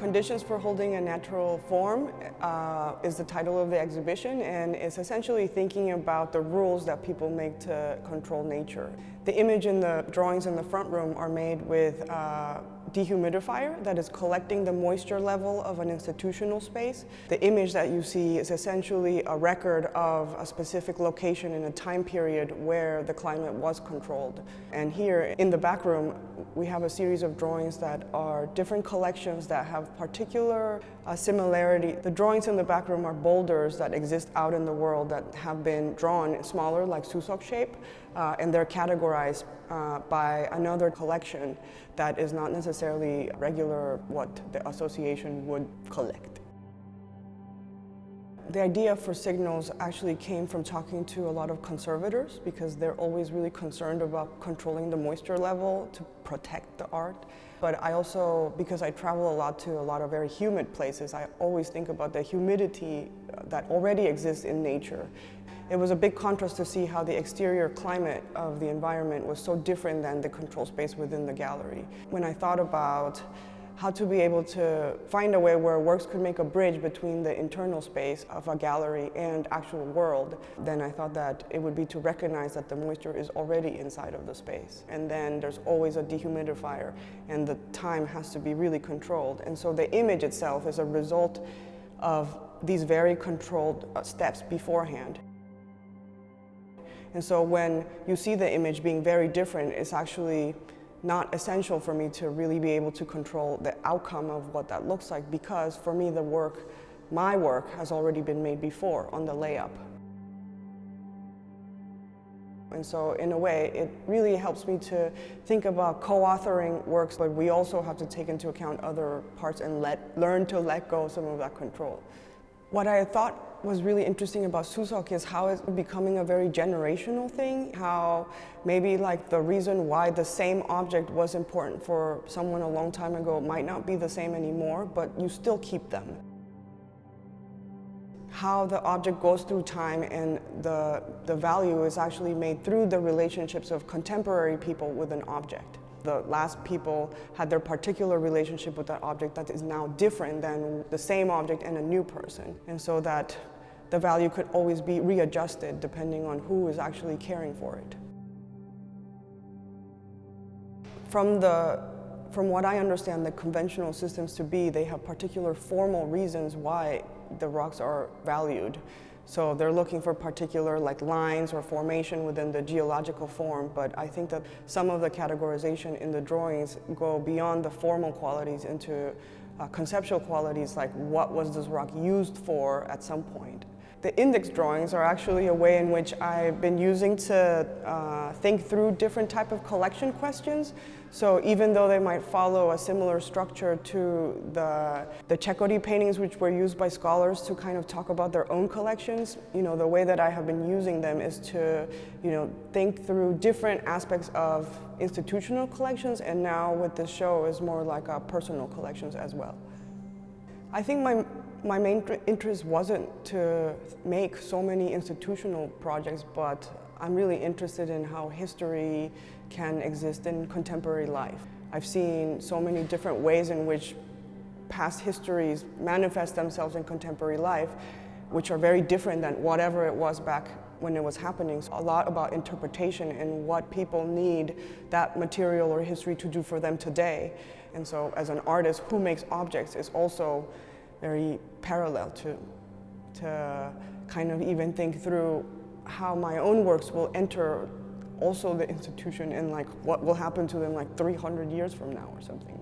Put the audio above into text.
Conditions for Holding a Natural Form is the title of the exhibition, and it's essentially thinking about the rules that people make to control nature. The image in the drawings in the front room are made with a dehumidifier that is collecting the moisture level of an institutional space. The image that you see is essentially a record of a specific location in a time period where the climate was controlled. And here in the back room, we have a series of drawings that are different collections that have particular similarity. The drawings in the back room are boulders that exist out in the world that have been drawn smaller, like susok shape, and they're categorized by another collection that is not necessarily regular what the association would collect. The idea for signals actually came from talking to a lot of conservators because they're always really concerned about controlling the moisture level to protect the art. But I also, because I travel a lot to a lot of very humid places, I always think about the humidity that already exists in nature. It was a big contrast to see how the exterior climate of the environment was so different than the control space within the gallery. When I thought about how to be able to find a way where works could make a bridge between the internal space of a gallery and actual world, then I thought that it would be to recognize that the moisture is already inside of the space. And then there's always a dehumidifier, and the time has to be really controlled. And so the image itself is a result of these very controlled steps beforehand. And so when you see the image being very different, it's actually not essential for me to really be able to control the outcome of what that looks like, because for me the work, my work, has already been made before on the layup. And so in a way it really helps me to think about co-authoring works, but we also have to take into account other parts and learn to let go some of that control. What I thought was really interesting about susok is how it's becoming a very generational thing, how maybe like the reason why the same object was important for someone a long time ago might not be the same anymore, but you still keep them. How the object goes through time and the value is actually made through the relationships of contemporary people with an object. The last people had their particular relationship with that object that is now different than the same object and a new person. And so that the value could always be readjusted depending on who is actually caring for it. From what I understand the conventional systems to be, they have particular formal reasons why the rocks are valued. So they're looking for particular lines or formation within the geological form, but I think that some of the categorization in the drawings go beyond the formal qualities into conceptual qualities, like what was this rock used for at some point. The index drawings are actually a way in which I've been using to think through different type of collection questions. So even though they might follow a similar structure to the Chekori paintings, which were used by scholars to kind of talk about their own collections, the way that I have been using them is to, think through different aspects of institutional collections, and now with this show is more like personal collections as well. I think my main interest wasn't to make so many institutional projects, but I'm really interested in how history can exist in contemporary life. I've seen so many different ways in which past histories manifest themselves in contemporary life, which are very different than whatever it was back when it was happening. So a lot about interpretation and what people need that material or history to do for them today. And so as an artist who makes objects is also very parallel to kind of even think through how my own works will enter also the institution and what will happen to them 300 years from now or something.